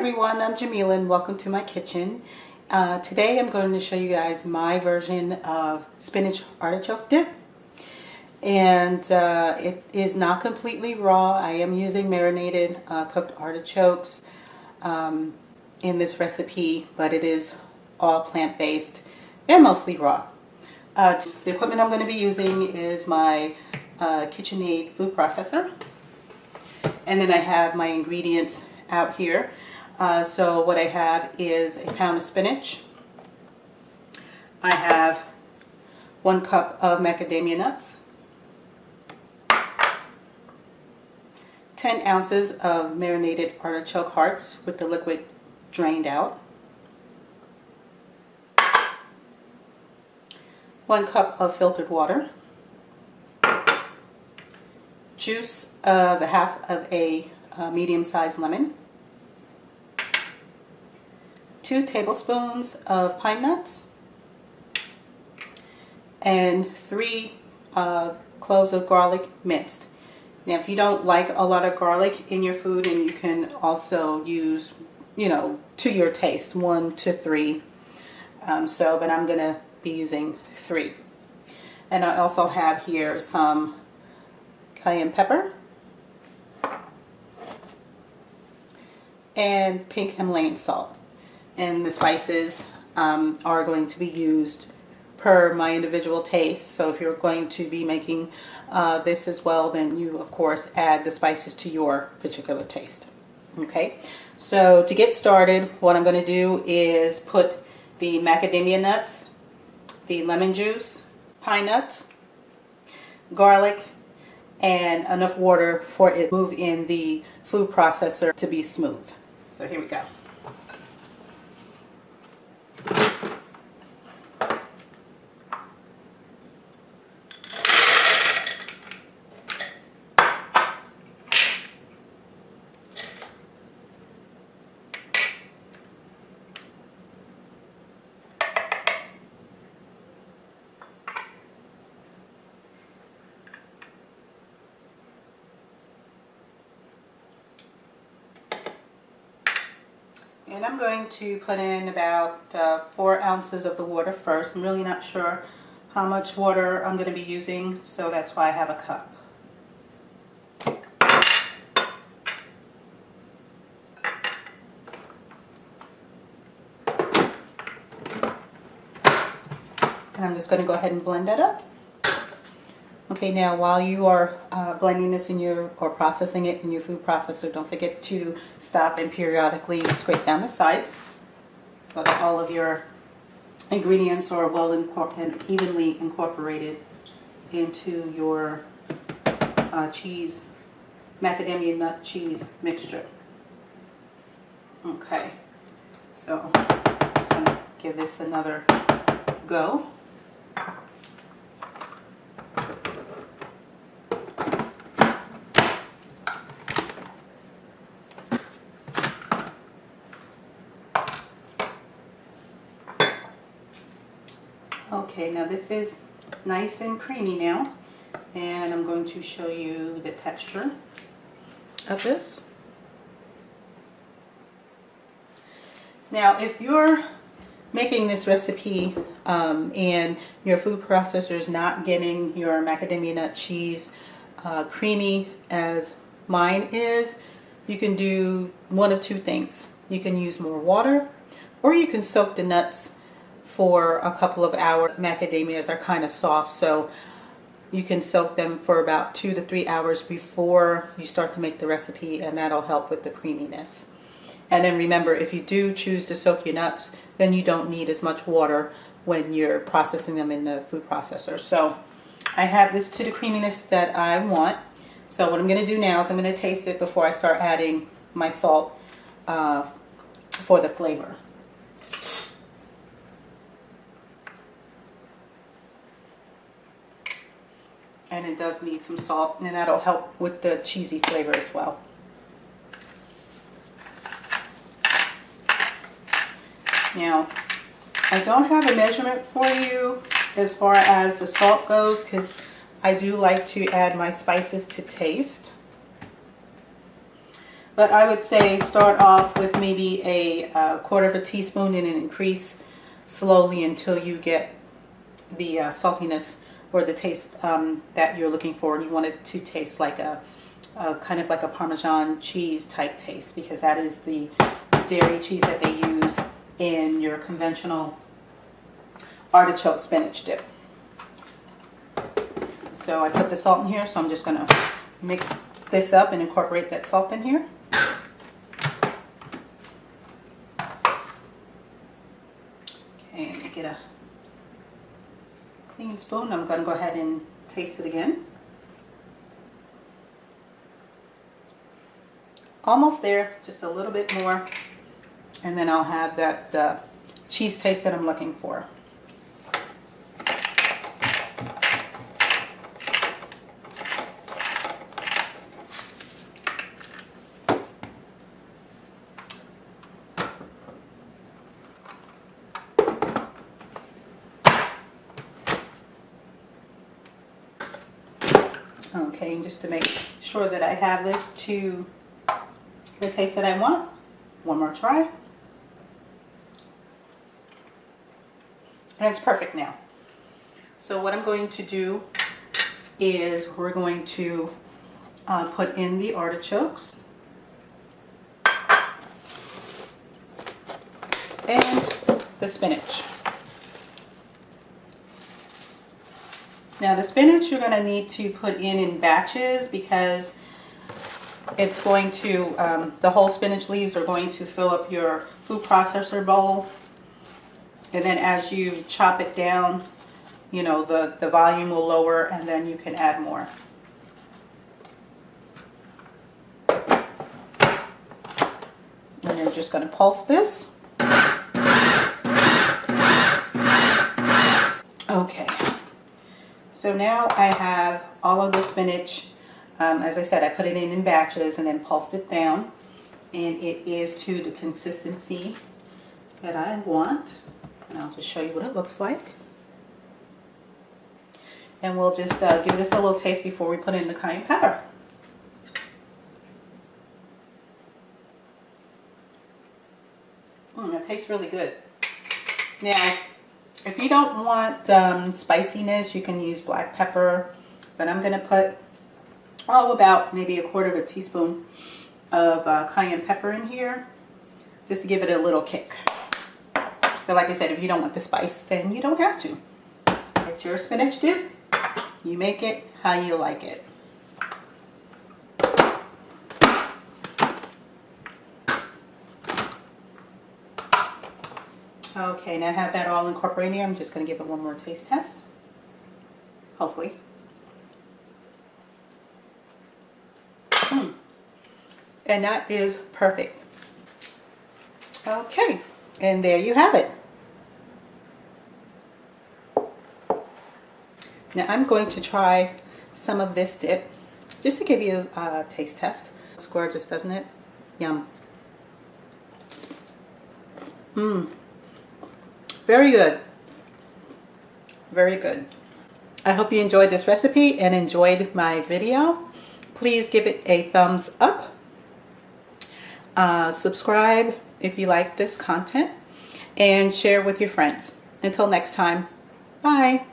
everyone, I'm Jamila and welcome to my kitchen. Today I'm going to show you guys my version of spinach artichoke dip. And it is not completely raw. I am using marinated cooked artichokes in this recipe, but it is all plant-based and mostly raw. The equipment I'm going to be using is my KitchenAid food processor. And then I have my ingredients out here. So what I have is a pound of spinach. I have 1 cup of macadamia nuts, 10 ounces of marinated artichoke hearts with the liquid drained out, 1 cup of filtered water, juice of half of a medium-sized lemon, 2 tablespoons of pine nuts, and 3 cloves of garlic minced. Now, if you don't like a lot of garlic in your food, and you can also use, to your taste, 1 to 3. But I'm going to be using 3. And I also have here some cayenne pepper and pink Himalayan salt. And the spices are going to be used per my individual taste. So if you're going to be making this as well, then you of course add the spices to your particular taste. Okay, so to get started, what I'm going to do is put the macadamia nuts, the lemon juice, pine nuts, garlic, and enough water for it to move in the food processor to be smooth. So here we go. And I'm going to put in about 4 ounces of the water first. I'm really not sure how much water I'm going to be using, so that's why I have a cup. And I'm just going to go ahead and blend that up. Okay, now while you are blending this or processing it in your food processor, don't forget to stop and periodically scrape down the sides so that all of your ingredients are well and evenly incorporated into your macadamia nut cheese mixture. Okay, so I'm just going to give this another go. Okay, now this is nice and creamy now, and I'm going to show you the texture of this. Now, if you're making this recipe and your food processor is not getting your macadamia nut cheese creamy as mine is, you can do one of 2 things. You can use more water, or you can soak the nuts for a couple of hours. Macadamias are kind of soft, so you can soak them for about 2 to 3 hours before you start to make the recipe, and that'll help with the creaminess. And then remember, if you do choose to soak your nuts, then you don't need as much water when you're processing them in the food processor. So I have this to the creaminess that I want. So what I'm going to do now is I'm going to taste it before I start adding my salt for the flavor. And it does need some salt, and that'll help with the cheesy flavor as well. Now, I don't have a measurement for you as far as the salt goes, because I do like to add my spices to taste. But I would say start off with maybe a quarter of a teaspoon and increase slowly until you get the saltiness or the taste that you're looking for. You want it to taste like a kind of like a Parmesan cheese type taste, because that is the dairy cheese that they use in your conventional artichoke spinach dip. So I put the salt in here, so I'm just going to mix this up and incorporate that salt in here. Okay, let me get a clean spoon. I'm going to go ahead and taste it again. Almost there, just a little bit more, and then I'll have that cheese taste that I'm looking for. Okay, and just to make sure that I have this to the taste that I want, one more try. And it's perfect now. So what I'm going to do is we're going to put in the artichokes and the spinach. Now the spinach you're going to need to put in batches, because it's going to, the whole spinach leaves are going to fill up your food processor bowl. And then as you chop it down, you know, the volume will lower, and then you can add more. And you're just going to pulse this. Okay. So now I have all of the spinach. As I said, I put it in batches and then pulsed it down, and it is to the consistency that I want. And I'll just show you what it looks like. And we'll just give this a little taste before we put in the cayenne pepper. That tastes really good. Now, if you don't want spiciness, you can use black pepper, but I'm going to put about maybe a quarter of a teaspoon of cayenne pepper in here, just to give it a little kick. But like I said, if you don't want the spice, then you don't have to. It's your spinach dip. You make it how you like it. Okay, now I have that all incorporated here. I'm just going to give it one more taste test. Hopefully. And that is perfect. Okay, and there you have it. Now I'm going to try some of this dip just to give you a taste test. It's gorgeous, doesn't it? Yum. Very good. Very good. I hope you enjoyed this recipe and enjoyed my video. Please give it a thumbs up. Subscribe if you like this content, and share with your friends. Until next time, bye.